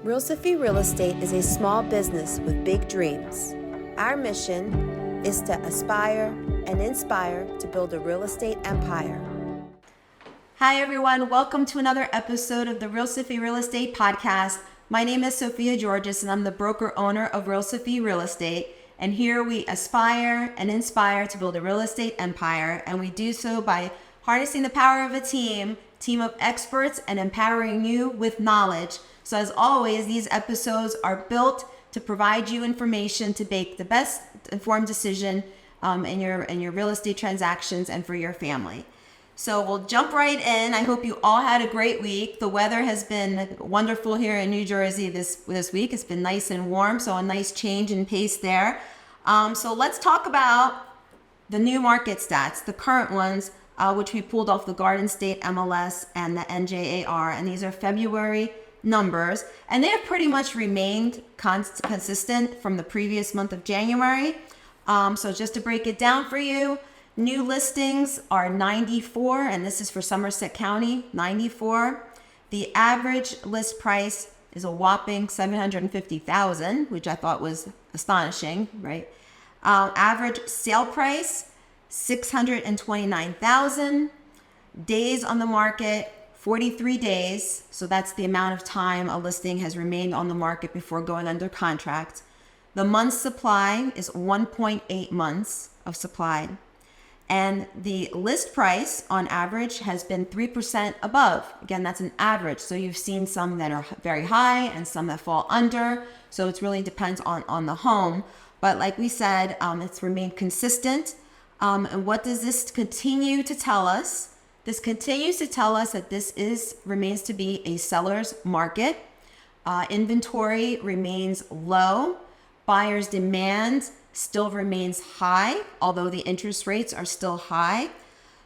Realsophy Real Estate is a small business with big dreams. Our mission is to aspire and inspire to build a real estate empire. Hi everyone, welcome to another episode of the Realsophy Real Estate Podcast. My name is Sophia Georges and I'm the broker owner of Realsophy Real Estate. And here we aspire and inspire to build a real estate empire. And we do so by harnessing the power of a team of experts and empowering you with knowledge. So as always, these episodes are built to provide you information to make the best informed decision in your real estate transactions and for your family. So we'll jump right in. I hope you all had a great week. The weather has been wonderful here in New Jersey this week. It's been nice and warm, so a nice change in pace there. So let's talk about the new market stats, the current ones, which we pulled off the Garden State MLS and the NJAR, and these are February numbers, and they have pretty much remained consistent from the previous month of January. So just to break it down for you, new listings are 94, and this is for Somerset County, 94. The average list price is a whopping $750,000, which I thought was astonishing, right? Average sale price, $629,000. Days on the market, 43 days. So that's the amount of time a listing has remained on the market before going under contract. The month's supply is 1.8 months of supply. And the list price on average has been 3% above. Again, that's an average. So you've seen some that are very high and some that fall under. So it really depends on the home. But like we said, it's remained consistent. And what does this continue to tell us? This continues to tell us that this remains to be a seller's market. Inventory remains low. Buyer's demand still remains high, although the interest rates are still high.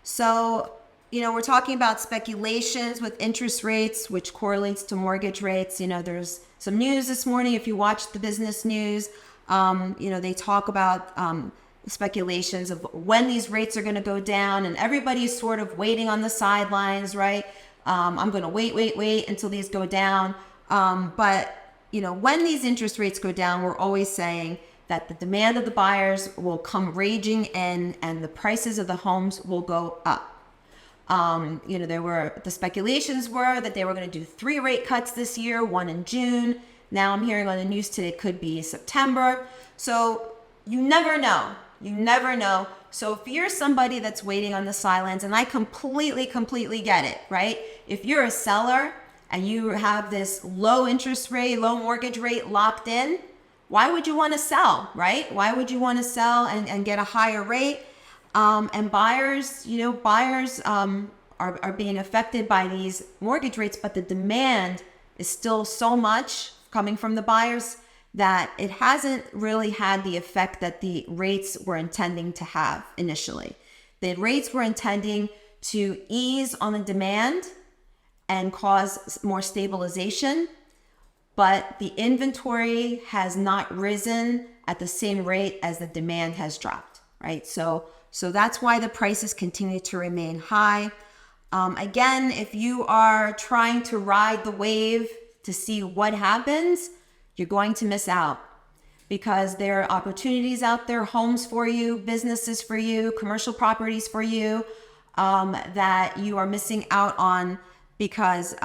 So, we're talking about speculations with interest rates, which correlates to mortgage rates. There's some news this morning. If you watch the business news, they talk about speculations of when these rates are going to go down, and everybody's sort of waiting on the sidelines, right? I'm going to wait until these go down. But when these interest rates go down, we're always saying that the demand of the buyers will come raging in and the prices of the homes will go up. The speculations were that they were going to do 3 rate cuts this year, 1 in June. Now I'm hearing on the news today it could be September. So you never know. So if you're somebody that's waiting on the sidelines, and I completely get it, right? If you're a seller and you have this low interest rate, low mortgage rate locked in, why would you want to sell, right? Why would you want to sell and get a higher rate? And buyers are being affected by these mortgage rates, but the demand is still so much coming from the buyers that it hasn't really had the effect that the rates were intending to have initially. The rates were intending to ease on the demand and cause more stabilization, but the inventory has not risen at the same rate as the demand has dropped, right? So that's why the prices continue to remain high. Again, if you are trying to ride the wave to see what happens, you're going to miss out, because there are opportunities out there, homes for you, businesses for you, commercial properties for you, that you are missing out on because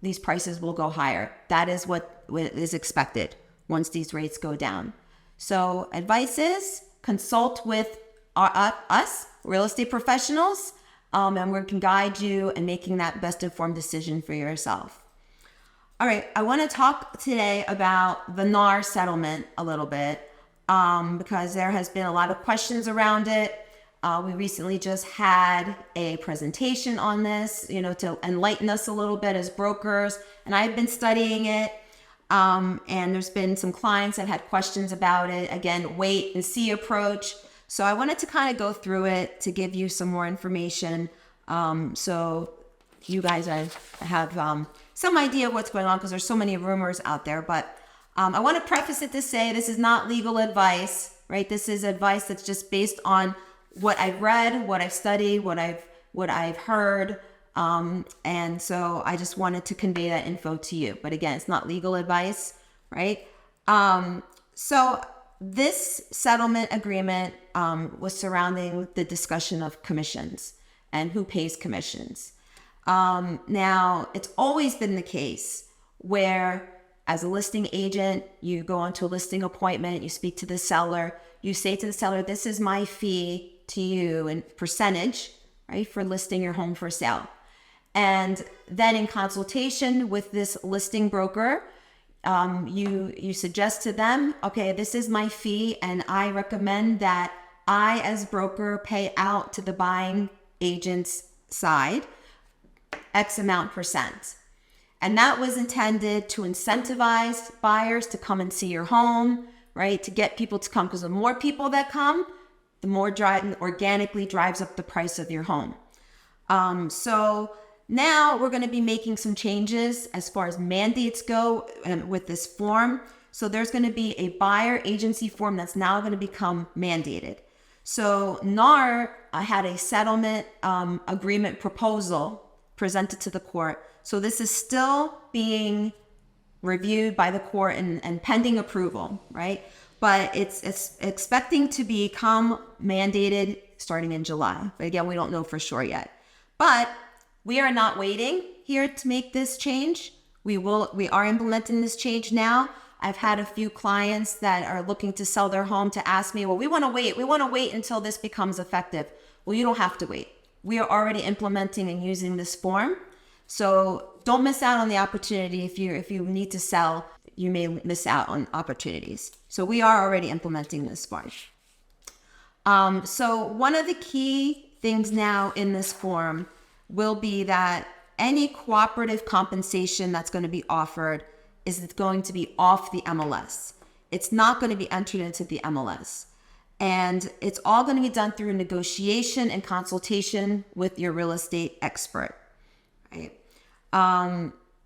these prices will go higher. That is what is expected once these rates go down. So advice is consult with us, real estate professionals, and we can guide you in making that best informed decision for yourself. All right, I want to talk today about the NAR settlement a little bit because there has been a lot of questions around it. We recently just had a presentation on this, to enlighten us a little bit as brokers, and I've been studying it. And there's been some clients that had questions about it. Again, wait and see approach. So I wanted to kind of go through it to give you some more information. So you guys have some idea of what's going on, because there's so many rumors out there. But I want to preface it to say this is not legal advice, right? This is advice that's just based on what I've read, what I've studied, what I've heard, And so I just wanted to convey that info to you. But again, it's not legal advice, right? So this settlement agreement was surrounding the discussion of commissions and who pays commissions. Now, it's always been the case where as a listing agent, you go onto a listing appointment, you speak to the seller, you say to the seller, this is my fee to you in percentage, right, for listing your home for sale. And then in consultation with this listing broker, you suggest to them, okay, this is my fee, and I recommend that I, as broker, pay out to the buying agent's side X amount percent. And that was intended to incentivize buyers to come and see your home, right? To get people to come, because the more people that come, the more organically drives up the price of your home. So now we're going to be making some changes as far as mandates go with this form. So there's going to be a buyer agency form that's now going to become mandated. So NAR had a settlement agreement proposal presented to the court. So this is still being reviewed by the court and pending approval, right? But it's expecting to become mandated starting in July. But again, we don't know for sure yet. But we are not waiting here to make this change. We are implementing this change now. I've had a few clients that are looking to sell their home to ask me, well, we want to wait until this becomes effective. Well, you don't have to wait. We are already implementing and using this form. So don't miss out on the opportunity. If you need to sell, you may miss out on opportunities. So we are already implementing this form. So one of the key things now in this form will be that any cooperative compensation that's going to be offered is going to be off the MLS. It's not going to be entered into the MLS. And it's all going to be done through negotiation and consultation with your real estate expert, right?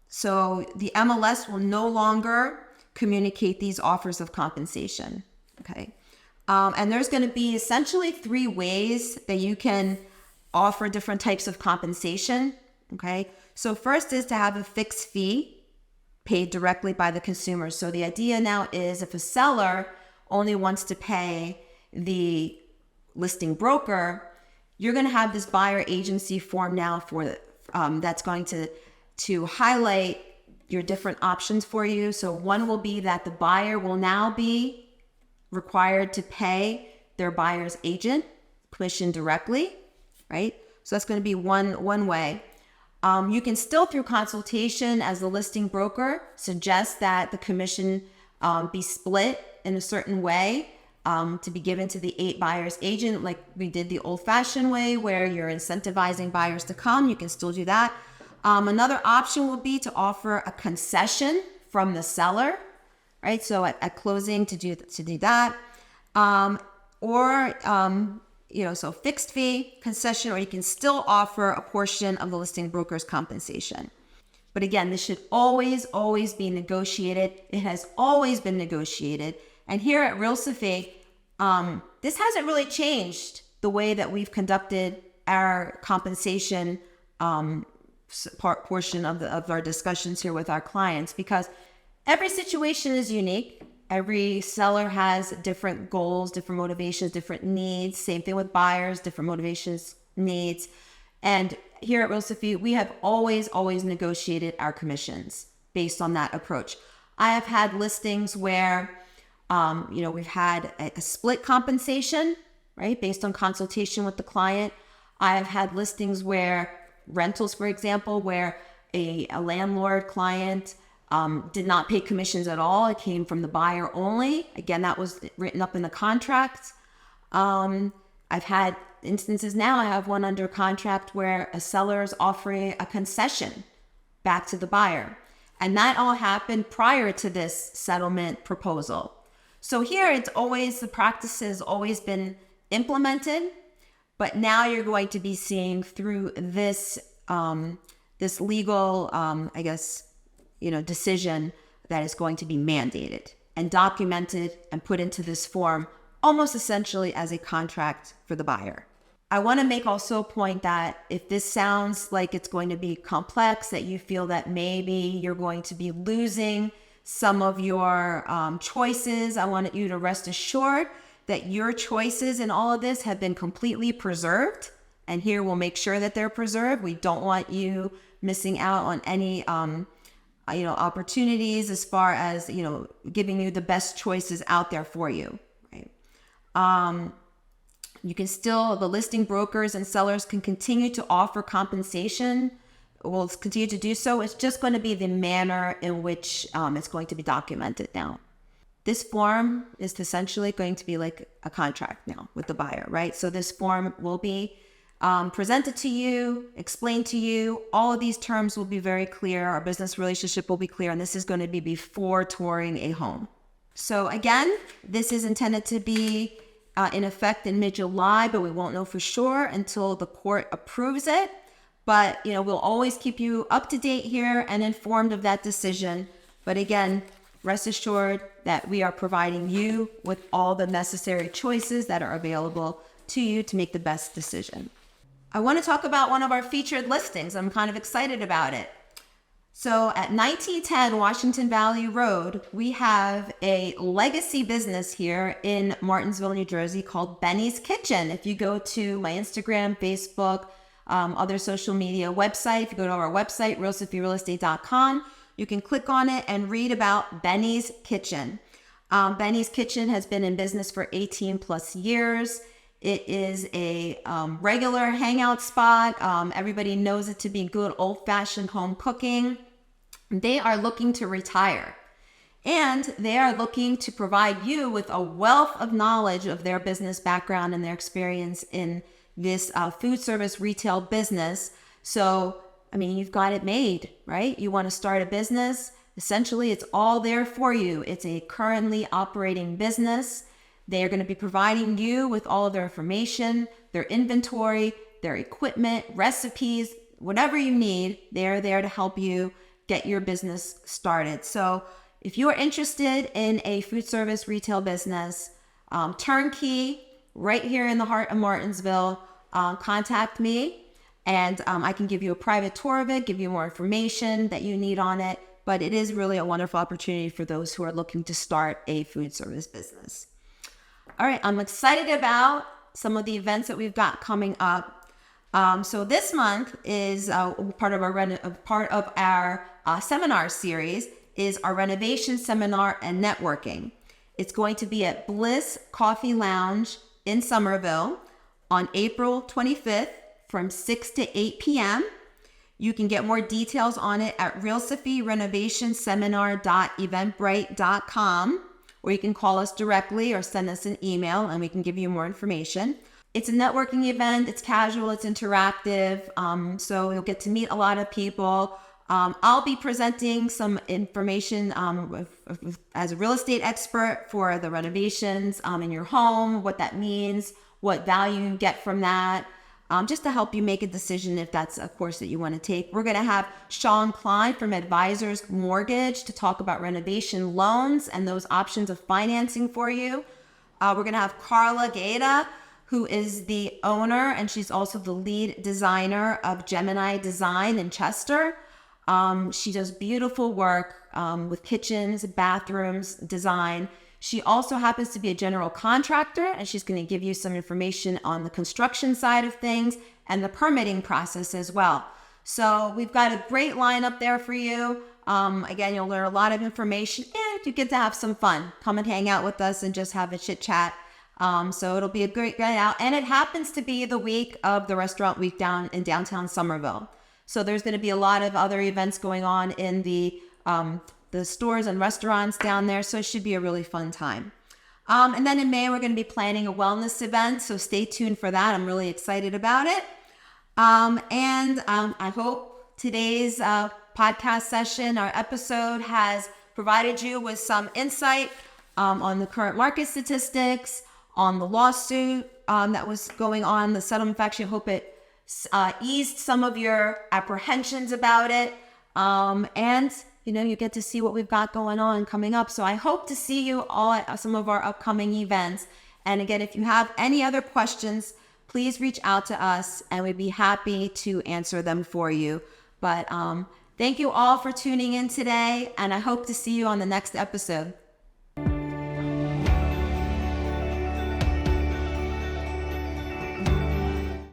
So the MLS will no longer communicate these offers of compensation, okay? And there's going to be essentially 3 ways that you can offer different types of compensation, okay? So first is to have a fixed fee paid directly by the consumer. So the idea now is if a seller only wants to pay the listing broker, you're going to have this buyer agency form now for that's going to highlight your different options for you. So one will be that the buyer will now be required to pay their buyer's agent commission directly, right? So that's going to be one way. You can still, through consultation as the listing broker, suggest that the commission be split in a certain way to be given to the 8 buyer's agent, like we did the old-fashioned way where you're incentivizing buyers to come. You can still do that. Another option would be to offer a concession from the seller, right? So at closing to do that, so fixed fee, concession, or you can still offer a portion of the listing broker's compensation. But again, this should always be negotiated. It has always been negotiated. And here at Realsophy, this hasn't really changed the way that we've conducted our compensation portion of our discussions here with our clients, because every situation is unique. Every seller has different goals, different motivations, different needs. Same thing with buyers, different motivations, needs. And here at Realsophy, we have always negotiated our commissions based on that approach. I have had listings where, we've had a split compensation, right, based on consultation with the client. I have had listings where rentals, for example, where a landlord client did not pay commissions at all. It came from the buyer only. Again, that was written up in the contract. I've had instances now, I have one under contract where a seller is offering a concession back to the buyer. And that all happened prior to this settlement proposal. So here the practice has always been implemented, but now you're going to be seeing through this legal, decision that is going to be mandated and documented and put into this form almost essentially as a contract for the buyer. I want to make also a point that if this sounds like it's going to be complex, that you feel that maybe you're going to be losing some of your choices, I want you to rest assured that your choices in all of this have been completely preserved. And here we'll make sure that they're preserved. We don't want you missing out on any opportunities as far as, giving you the best choices out there for you, right? You can still, the listing brokers and sellers can continue to offer compensation. We'll continue to do so. It's just going to be the manner in which it's going to be documented now. This form is essentially going to be like a contract now with the buyer, right? So this form will be presented to you, explained to you. All of these terms will be very clear. Our business relationship will be clear. And this is going to be before touring a home. So again, this is intended to be in effect in mid-July, but we won't know for sure until the court approves it. But, we'll always keep you up to date here and informed of that decision. But again, rest assured that we are providing you with all the necessary choices that are available to you to make the best decision. I want to talk about one of our featured listings. I'm kind of excited about it. So at 1910 Washington Valley Road, we have a legacy business here in Martinsville, New Jersey called Benny's Kitchen. If you go to my Instagram, Facebook, other social media website, if you go to our website, realsophyrealestate.com, you can click on it and read about Benny's Kitchen. Benny's Kitchen has been in business for 18 plus years. It is a regular hangout spot. Everybody knows it to be good old-fashioned home cooking. They are looking to retire, and they are looking to provide you with a wealth of knowledge of their business background and their experience in this food service retail business. So, you've got it made, right? You want to start a business. Essentially, it's all there for you. It's a currently operating business. They are going to be providing you with all of their information, their inventory, their equipment, recipes, whatever you need. They're there to help you get your business started. So if you are interested in a food service retail business, turnkey, right here in the heart of Martinsville, contact me and I can give you a private tour of it, give you more information that you need on it. But it is really a wonderful opportunity for those who are looking to start a food service business. All right, I'm excited about some of the events that we've got coming up. So this month is part of our seminar series is our renovation seminar and networking. It's going to be at Bliss Coffee Lounge in Somerville on April 25th from 6 to 8 p.m. You can get more details on it at realsophyrenovationsseminar.eventbrite.com, or you can call us directly or send us an email and we can give you more information. It's a networking event. It's casual. It's interactive. So you'll get to meet a lot of people. I'll be presenting some information as a real estate expert for the renovations in your home, what that means, what value you get from that, just to help you make a decision if that's a course that you want to take. We're going to have Sean Klein from Advisors Mortgage to talk about renovation loans and those options of financing for you. We're going to have Carla Gaeta, who is the owner, and she's also the lead designer of Gemini Design in Chester. She does beautiful work with kitchens, bathrooms, design. She also happens to be a general contractor, and she's going to give you some information on the construction side of things and the permitting process as well. So we've got a great lineup there for you. Again, you'll learn a lot of information, and you get to have some fun. Come and hang out with us and just have a chit chat. So it'll be a great night out. And it happens to be the week of the restaurant week down in downtown Somerville. So there's going to be a lot of other events going on in the stores and restaurants down there. So it should be a really fun time. And then in May, we're going to be planning a wellness event. So stay tuned for that. I'm really excited about it. I hope today's podcast session, our episode, has provided you with some insight on the current market statistics, on the lawsuit that was going on, the settlement. Actually, I hope it eased some of your apprehensions about it. And you get to see what we've got going on coming up. So I hope to see you all at some of our upcoming events. And again, if you have any other questions, please reach out to us and we'd be happy to answer them for you. But thank you all for tuning in today, and I hope to see you on the next episode.